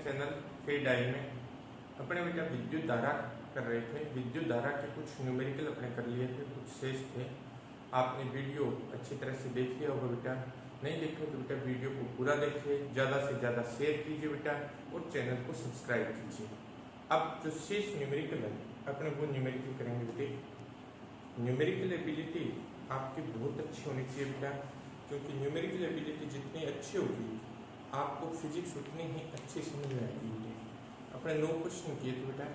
Channel fade आई में अपने बेटा विद्युत धारा कर रहे थे। विद्युत धारा के कुछ न्यूमेरिकल अपने कर लिए थे, कुछ शेष थे। आपने वीडियो अच्छी तरह से देख लिया होगा बेटा, नहीं देखे तो बेटा वीडियो को पूरा देखिए, ज़्यादा से ज़्यादा शेयर कीजिए बेटा और चैनल को सब्सक्राइब कीजिए। अब जो शेष न्यूमेरिकल है अपने वो न्यूमेरिकल करेंगे बेटे। न्यूमेरिकल एबिलिटी आपकी बहुत अच्छी होनी चाहिए बेटा, क्योंकि न्यूमेरिकल एबिलिटी जितनी अच्छी होगी आपको फिजिक्स उतनी ही अच्छी समझ में आएगी बेटे। अपने 9 क्वेश्चन किए थे बेटा,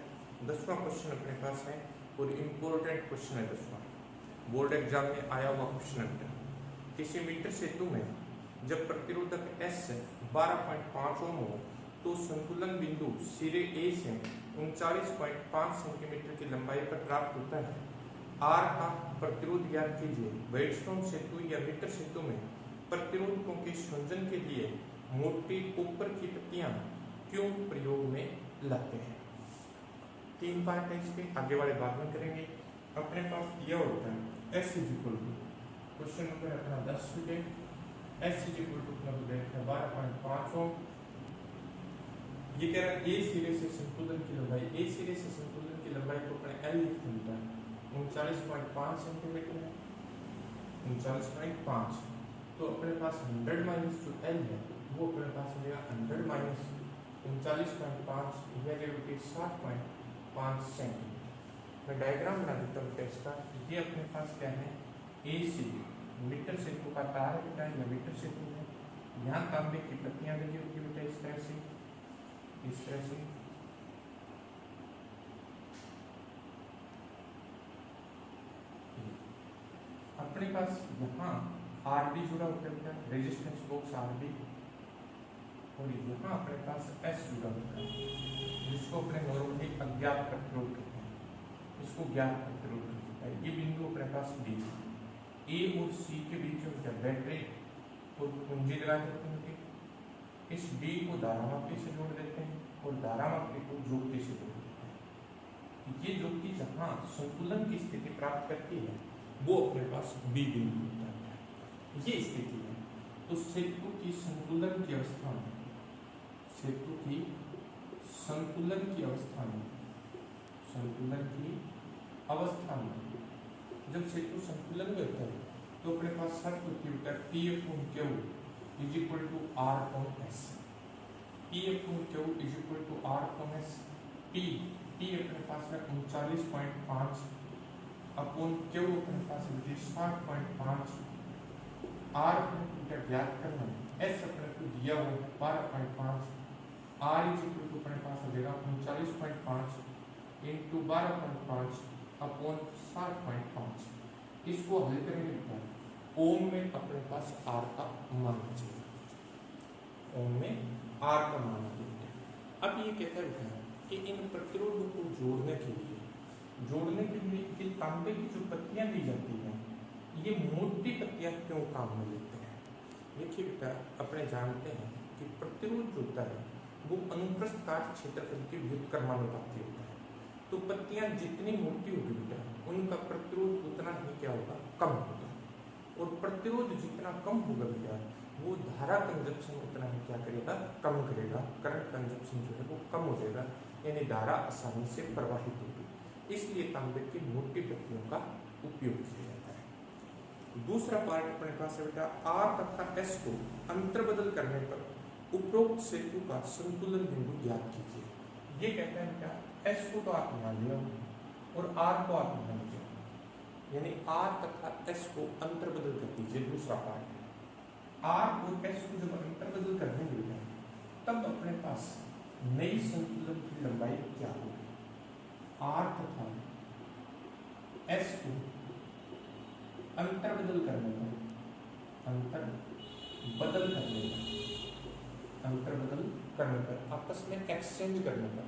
10वां क्वेश्चन अपने पास है और इम्पोर्टेंट क्वेश्चन है 10वां, बोर्ड एग्जाम में आया हुआ क्वेश्चन है बेटा। किसी मीटर सेतु में जब प्रतिरोधक S 12.5 ओम हो तो संतुलन बिंदु सिरे A से 39.5 सेंटीमीटर की लंबाई पर प्राप्त होता है। R का प्रतिरोध ज्ञात कीजिए। व्हाइटस्टोन सेतु या मीटर सेतु में प्रतिरोधकों के संयोजन के लिए मोटी ऊपर की पत्तियां क्यों प्रयोग में लाते हैं। 3 पार्ट है इसके, आगे वाले बाद में करेंगे। अपने पास दिया होता है S क्वेश्चन नंबर अपना 10 है, S है 12.5 ओम। ये कह रहा है A सिरे से संतुलन की लंबाई, A सिरे से संतुलन की लंबाई को अपने L लिख देता है, 39.5 सेंटीमीटर है, 39.5। तो अपने पास 100 माइनस जो L है वो अपने पास हो जाएगा 100 माइनस 39.5 या 60.5 सेंटीमीटर। मैं डायग्राम बना देता हूँ टेस्ट का। ये अपने पास क्या है, AC मीटर सेतु का तार बेटा या मीटर सेतु है। यहाँ तांबे की पत्तियां लगी होगी बेटा इस तरह से, इस तरह से। अपने पास यहाँ RD जुड़ा होता है बेटा, रेजिस्टेंस बॉक्स RD, और यहाँ अपने पास S जुड़ा होता है जिसको अपने नॉर्मली अज्ञात प्रतिरोध कहते हैं, इसको ज्ञात प्रतिरोध कहते हैं। ये बिंदु अपने पास B, A और C के बीच में बैटरी और कुंजी लगा देते हैं। इस B को धारामापी से जोड़ देते हैं और धारामापी को ज्योति से जोड़ देते हैं। ये ज्योति जहाँ संतुलन की स्थिति प्राप्त करती है वो अपने पास B बिंदु होता है। ये स्थिति है। तो सेतु की संतुलन की अवस्था में, सेतु की संतुलन की अवस्था में, संतुलन की अवस्था में जब सेतु संतुलन में होता है तो अपने पास शर्त होती है P/Q is equal to R/S। P/Q is equal to R/S। P अपने पास है 39.5 अपॉन Q अपने पास है 60.5। R अपने ज्ञात करना है, S अपने को दिया हुआ है 12.5। R इज इक्वल टू अपने पास हो जाएगा 39.5 इंटू 12.5 अपॉन 60.5। इसको हल करेंगे बेटा, ओम में अपने पास R का मान चाहिए, ओम में R का मान आ गया। अब ये कहता है कि इन प्रतिरोधों को जोड़ने के लिए कि तांबे की जो पत्तियां दी जाती हैं ये मोटी पत्तियां क्यों काम में लेते हैं। देखिए बेटा, अपने जानते हैं कि प्रतिरोध जो होता है वो अनुप्रस्थ काट क्षेत्रफल के व्युत्क्रमानुपाती होता है। तो पत्तियां जितनी मोटी होगी बेटा उनका प्रतिरोध उतना ही क्या होगा, कम होगा, और प्रतिरोध जितना कम होगा बेटा वो धारा कंजप्शन उतना ही क्या करेगा, कम करेगा। करंट कंजप्शन जो है वो कम हो जाएगा, यानी धारा आसानी से प्रवाहित होगी। इसलिए तांबे की मोटी पत्तियों का उपयोग किया जाता है। दूसरा पार्ट अपने पास है बेटा, R तथा S को अंतर बदल करने पर उपरोक्त सेतु का संतुलन बिंदु ज्ञात कीजिए। ये कहता है बेटा S को तो आप मान लिया और R को आप मान लीजिए, यानी R तथा S को अंतर बदल कर दीजिए। दूसरा पार्ट है, R और S को जब अंतर बदल कर देंगे तब अपने पास नई संतुलन की लंबाई क्या होगी। R तथा S को अंतर बदल करने पर, अंतर बदल करने पर आपस में एक्सचेंज करने पर,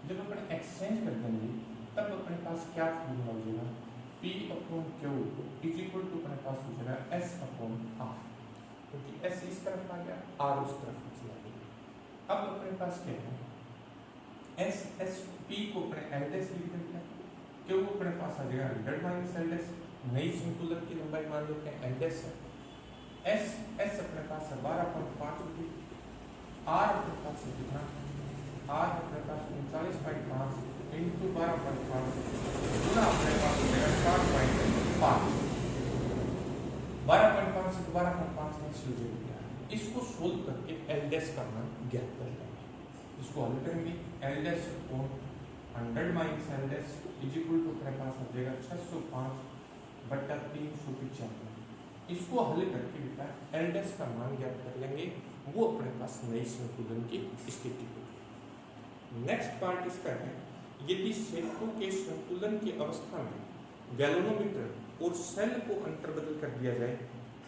जब अपन एक्सचेंज कर देंगे तब अपने पास क्या फॉर्मूला हो जाएगा, P/Q इज इक्वल टू अपने पास हो जाएगा S/R, क्योंकि S इस तरफ आ गया, R उस तरफ चला गया। अब अपने पास क्या है, P को अपने L' लिख देते हैं, Q अपने पास आ जाएगा 100 माइनस L', नई संतुलन की लंबाई मान लेते हैं L' है। S अपने पास है 12.5 R अपने पास है कितना आर अपने पास 39.5 इंटू 12.5 गुना अपने पास हो जाएगा 4.5। 12.5 से 12.5 नेक्स्ट यूज किया। इसको सोल्व करके एल डैश का मान ज्ञात कर लेंगे। इसको हल करेंगे एल डैश को 100 minus L dash is equal to अपने पास हो जाएगा 605/395। इसको हल करके बेटा एल डैश का मान ज्ञात कर लेंगे, वो अपने पास नई संतुलन की स्थिति होगी। नेक्स्ट पार्ट इसका है, यदि सेतु के संतुलन की अवस्था में गैल्वेनोमीटर और सेल को अंतर्बदल कर दिया जाए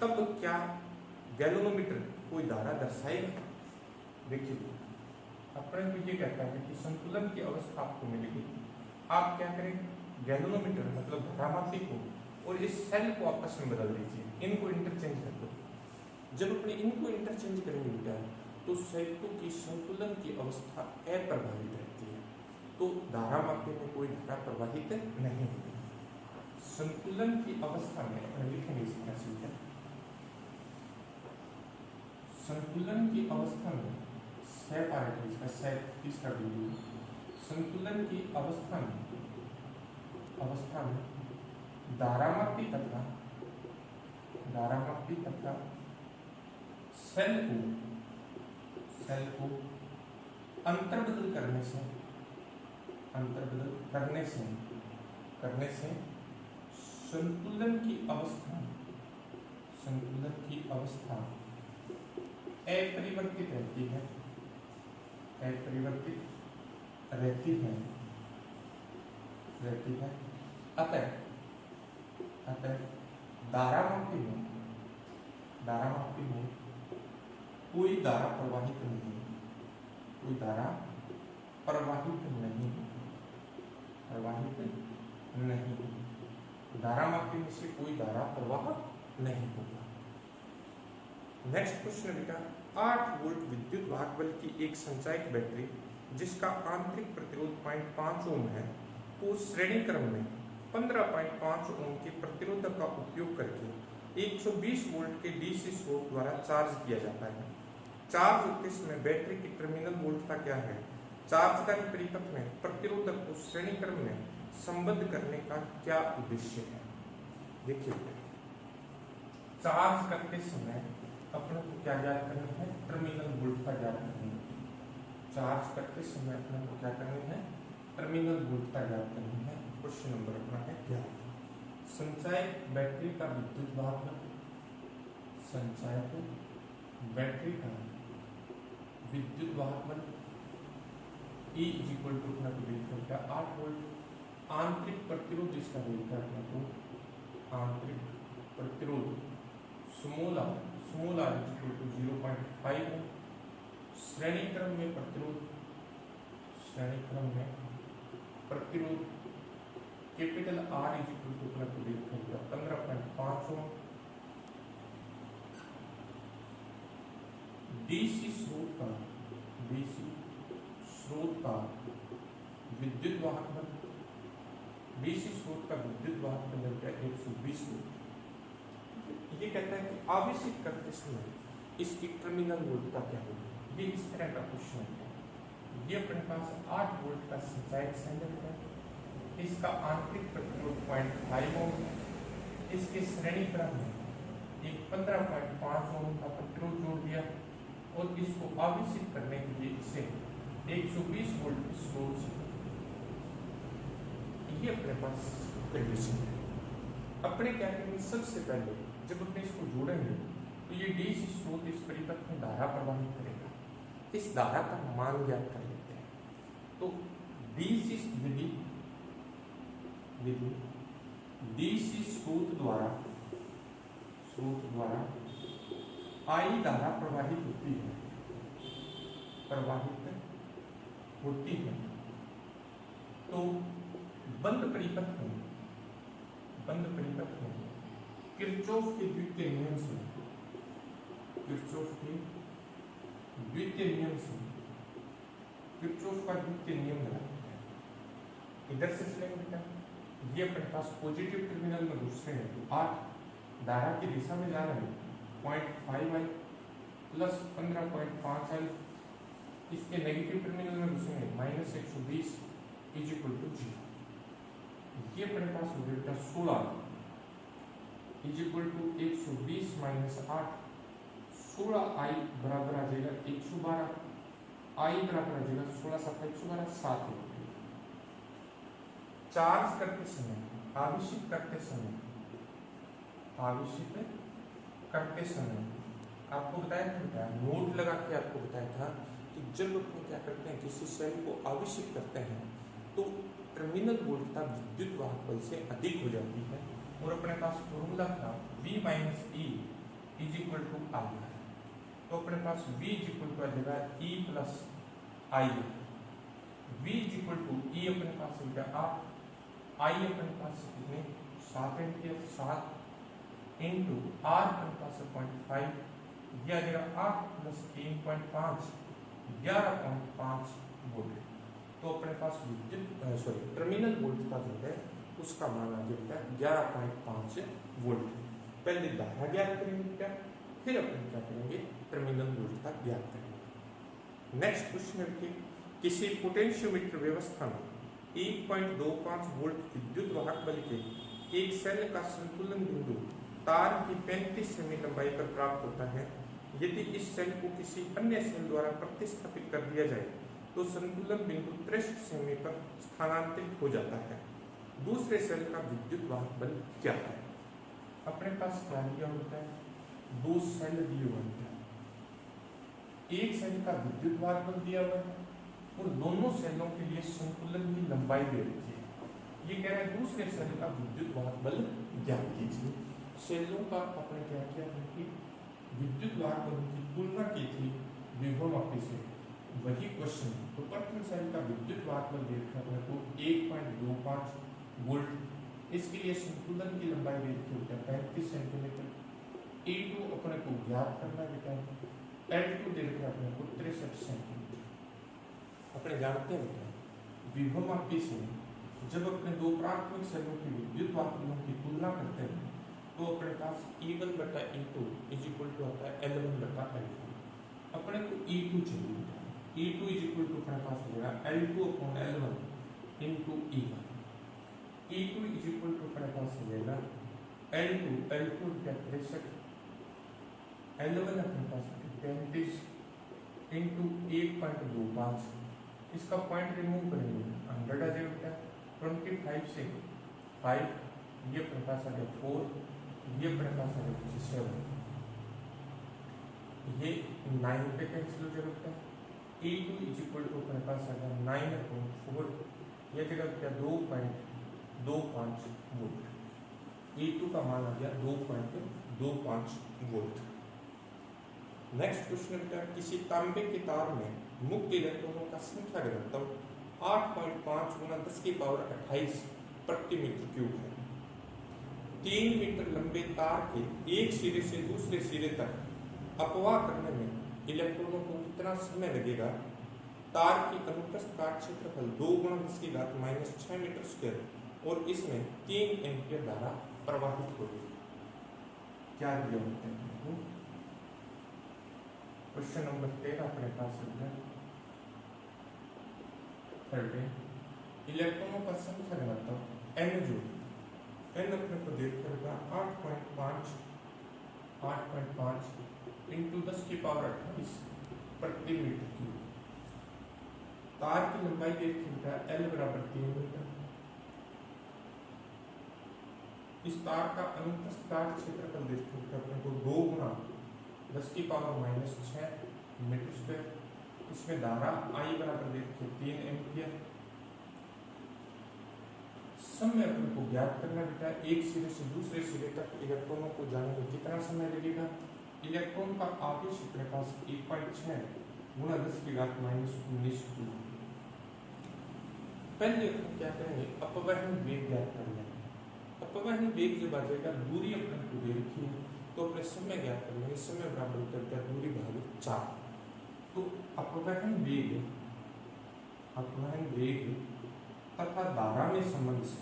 तब क्या गैल्वेनोमीटर कोई धारा दर्शाएगा? देखिए अपने को ये कहता है कि संतुलन की अवस्था आपको मिलेगी, आप क्या करें, गैल्वेनोमीटर मतलब धारामापी को और इस सेल को आपस में बदल दीजिए, इनको इंटरचेंज कर दो। जब अपने इनको इंटरचेंज करेंगे बेटा तो सेतु की संतुलन की अवस्था अप्रभावित रहती है, तो धारामापी में कोई धारा प्रवाहित नहीं होगी। संतुलन की अवस्था में अपने लिखेंगे इस तरह से, संतुलन की अवस्था में इसका बिंदु संतुलन की अवस्था में धारामापी तथा सेल को अंतर्बदल करने से संतुलन की अवस्था अपरिवर्तित रहती है। अतः धारामापी में कोई धारा प्रवाहित नहीं, धारामापी में से कोई धारा प्रवाह नहीं होगा। नेक्स्ट क्वेश्चन बेटा, 8 वोल्ट विद्युत वाहक बल की एक संचायक बैटरी जिसका आंतरिक प्रतिरोध 0.5 ओम है को श्रेणी क्रम में 15.5 ओम के प्रतिरोधक का उपयोग करके 120 वोल्ट के डीसी स्रोत द्वारा चार्ज किया जाता है। चार्ज होते समय बैटरी की टर्मिनल वोल्टता क्या है? चार्जकारी परिपथ में प्रतिरोधक को श्रेणी क्रम में संबद्ध करने का क्या उद्देश्य है? देखिए चार्ज करते समय अपने को क्या ज्ञात करना है? टर्मिनल वोल्टता ज्ञात करनी है। चार्ज करते समय अपने को क्या करनी है? टर्मिनल वोल्टता ज्ञात करनी है। क्वेश्चन नंबर अपना है 11। संचायक बैटरी का विद्युत वाहक बल, संचायक बैटरी का विद्युत वाहक बल E इज इक्वल टू अपना को देखा 8 वोल्ट। आंतरिक प्रतिरोध इसका देखा अपने को, आंतरिक प्रतिरोध small r is equal to 0.5 ohm. श्रेणी क्रम में प्रतिरोध capital R is equal to अपना को देखा 15.5 ओम। डीसी स्रोत का विद्युत वाहक बल, डीसी स्रोत का विद्युत वाहक बल क्या 120 वोल्ट। ये कहता है कि आवेशित करते समय इसकी टर्मिनल वोल्टता क्या होगी? ये इस तरह का क्वेश्चन है। ये अपने पास 8 वोल्ट का संचायक संयंत्र है, इसका आंतरिक प्रतिरोध 0.5 ओम है। इसके श्रेणी क्रम में एक 15.5 ओम का प्रतिरोध जोड़ दिया और इसको आवेशित करने के लिए इसे 120 वोल्ट की स्रोत से, ये अपने पास कंडीशन है। अपने क्या करेंगे, सबसे पहले जब अपने इसको जोड़ेंगे तो ये डीसी स्रोत इस परिपथ में धारा प्रवाहित करेगा। इस धारा का मान ज्ञात कर लेते हैं। तो डीसी स्रोत द्वारा आई धारा प्रवाहित होती है तो बंद परिपथ में किरचॉफ के द्वितीय नियम से किरचॉफ का द्वितीय नियम लगाते हैं। इधर से चलेंगे बेटा, ये अपने पास पॉजिटिव टर्मिनल में घुसते हैं तो 8 धारा की दिशा में जा रहे हैं 0.5 I प्लस 15.5 I इसके नेगेटिव टर्मिनल में घुसेंगे -120 इज इक्वल टू 0। ये अपने पास हो गया 16 इज इक्वल टू 120 माइनस 8। 16 आई बराबर आ जाएगा 112, आई बराबर आ जाएगा 16 7 112 7। चार्ज करते समय, आवेशित करते समय आपको बताया था, नोट लगा के आपको बताया था कि जब हम क्या करते हैं किसी सेल को आवेशित करते हैं तो टर्मिनल वोल्टता विद्युत वाहक बल से अधिक हो जाती है, और अपने पास फॉर्मूला था V minus E is equal to I. तो अपने पास V इज इक्वल टू आ जाएगा E plus I. V is equal to E अपने पास हो गया 8, I अपने पास कितने 7 एम्पियर, 7 इंटू R अपने पास 0.5, यह आ जाएगा 8 प्लस 3.5 11.5 वोल्ट। तो अपने पास विद्युत टर्मिनल वोल्टता जो है उसका मान आ जाएगा 11.5 वोल्ट। पहले धारा ज्ञात करेंगे क्या, फिर अपन क्या करेंगे टर्मिनल वोल्टता ज्ञात करेंगे। नेक्स्ट क्वेश्चन है, किसी पोटेंशियोमीटर व्यवस्था में 1.25 वोल्ट विद्युत वाहक बल के एक सेल का संतुलन बिंदु तार की 35 सेमी लंबाई पर प्राप्त होता है। यदि इस सेल को किसी अन्य सेल द्वारा प्रतिस्थापित कर दिया जाए तो संतुलन बिंदु 63 सेमी पर स्थानांतरित हो जाता है। दूसरे सेल का विद्युत वाहक बल क्या है? अपने पास क्या दिया होता है, दो सेल दिए होते हैं, एक सेल का विद्युत वाहक बल दिया हुआ है और दोनों सेलों के लिए संतुलन की लंबाई दे रखी है। ये कह रहे हैं दूसरे सेल का विद्युत वाहक बल ज्ञात कीजिए। सेलों का आपने क्या किया है कि विद्युत वाहक बल की तुलना की थी विभवमापी से, वही क्वेश्चन। तो प्रथम सेल का विद्युत वाहक बल देखा अपने को 1.25 वोल्ट, इसके लिए संतुलन की लंबाई देखी होती है 35 सेंटीमीटर। E2 अपने को ज्ञात करना बेटा है, L2 दे रखा अपने को 63 सेंटीमीटर। अपने जानते हैं विभवमापी से जब अपने दो प्राथमिक सेलों की विद्युत वाहक बलों की तुलना करते हैं तो अपने पास E1 बटा E2 इज इक्वल टू आता है L1 बटा L2। अपने को E2 चाहिए, E2 इज इक्वल टू अपने पास हो जाएगा L2 upon L1 into E1। E2 is equal to अपने पास हो जाएगा L2 63, L1 अपने पास 35 इनटू 1.25। इसका पॉइंट रिमूव करेंगे 100 आ जाएगा, 25 से 5, ये अपने पास आ गया 4, ये अपने पास आ गया 7, ये 9 पे कैंसिल हो जाएगा। E2 इज इक्वल टू अपने पास आ गया 9/4, ये जगह क्या 2.25 वोल्ट। E2 का मान आ गया 2.25 वोल्ट। नेक्स्ट क्वेश्चन क्या, किसी तांबे के तार में मुक्त इलेक्ट्रॉनों का संख्या घनत्व 8.5 गुना 10 की पावर 28 प्रति मीटर क्यूब है। 3 मीटर लंबे तार के एक सिरे से दूसरे सिरे तक अपवाह करने में इलेक्ट्रॉनों को कितना समय लगेगा? तार की अनुप्रस्थ काट क्षेत्रफल 2 गुना 10 की घात -6 मीटर स्क्वायर और इसमें 3 एम्पियर धारा प्रवाहित होगी। क्या दिया होता है? क्वेश्चन नंबर 13 अपने पास हो गया 13। इलेक्ट्रॉनों का संख्या घनत्व n जो n अपने को देख करगा 8.5 इंटू 10 की पावर 28 प्रति मीटर क्यूब। तार की लंबाई देख सकता है L बराबर 3 मीटर। इस तार का अनुप्रस्थ काट क्षेत्रफल देख सकते हैं अपने को 2 गुना 10 की पावर -6 मीटर स्क्वायर। इसमें धारा I बराबर देखिए 3 एम्पियर। समय अपने को ज्ञात करना बेटा, एक सिरे से दूसरे सिरे तक इलेक्ट्रॉनों को जाने में कितना समय लगेगा? इलेक्ट्रॉन का आवेश अपने पास 1.6 गुना 10 की घात -19 जूल। पहले अपन क्या करेंगे, अपवहन वेग ज्ञात कर लेंगे। अपवहन वेग जब आ जाएगा, दूरी अपने को दे रखी है तो अपने समय ज्ञात कर लेंगे। समय बराबर होता है दूरी भागित 4। तो अपवहन वेग तथा धारा में संबंध से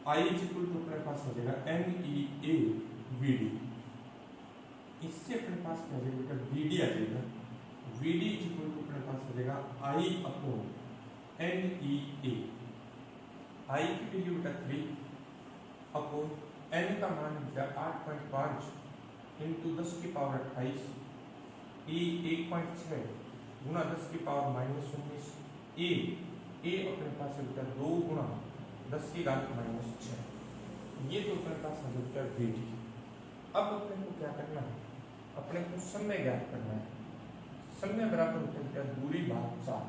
I इक्वल टू अपने पास हो जाएगा NEA VD। इससे अपने पास क्या जाएगा बेटा, वीडी आ जाएगा। वीडी इक्वल टू अपने पास आ जाएगा आई अपॉन एन ई ए। आई की वैल्यू बेटा 3 अपॉन एन का मान बेटा 8.5 इंटू 10 की पावर 28, ए 1.6 गुणा 10 की पावर -19, ए अपने पास है बेटा 2 गुणा 10 की घात -6। ये तो अपने पास है बेटा वीडी। अब अपने को क्या करना है, अपने को समय ज्ञात करना है। समय बराबर होता है बेटा दूरी भाग 4,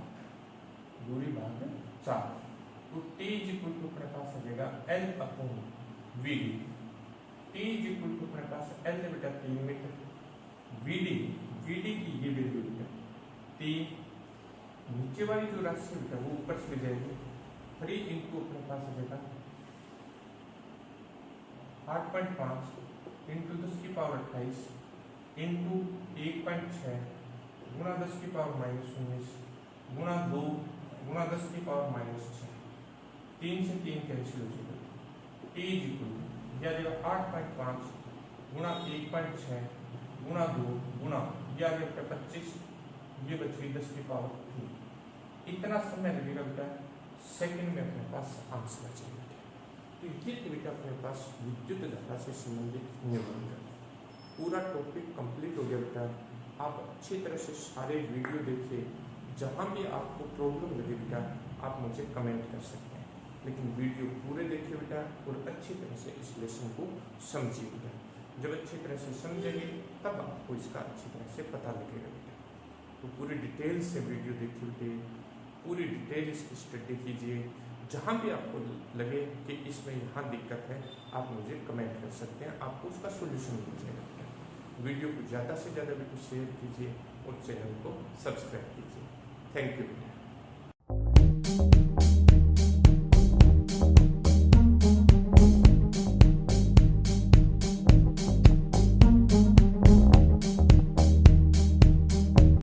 दूरी भाग 4। तो t इक्वल टू अपने पास आ जाएगा l upon VD. t equal to अपने पास l बेटा 3 मीटर, वीडी की ये वैल्यू बेटा 3, नीचे वाली जो राशि बेटा वो ऊपर से जाएगी 3 इंटू अपने पास आ जाएगा 8.5 इंटू 10 की पावर 28 इंटू 1.6 गुणा 10 की पावर -19 गुणा 2 गुणा 10 की पावर -6। 3 से 3 कैंसिल हो जाएगा। t इक्वल टू यह आ जाएगा 8.5 गुणा 1.6 गुणा 2 गुणा यह आ जाएगा 25, ये बच गई 10 की पावर 3। इतना समय लगेगा बेटा, सेकंड में अपने पास आंसर आ जाएगा। तो ये बेटा अपने पास विद्युत धारा से संबंधित निबंध। पूरा टॉपिक कंप्लीट हो गया बेटा। आप अच्छी तरह से सारे वीडियो देखिए, जहाँ भी आपको प्रॉब्लम लगे बेटा आप मुझे कमेंट कर सकते हैं, लेकिन वीडियो पूरे देखिए बेटा और अच्छी तरह से इस लेसन को समझिए बेटा। जब अच्छी तरह से समझेंगे तब आपको इसका अच्छी तरह से पता लगेगा बेटा। तो पूरी डिटेल से वीडियो देखिए बेटे, पूरी डिटेल इसकी स्टडी कीजिए। जहाँ भी आपको लगे कि इसमें यहाँ दिक्कत है आप मुझे कमेंट कर सकते हैं, आपको उसका सोल्यूशन मिल जाएगा। वीडियो को ज़्यादा से ज़्यादा वीडियो शेयर कीजिए और चैनल को सब्सक्राइब कीजिए। Thank you.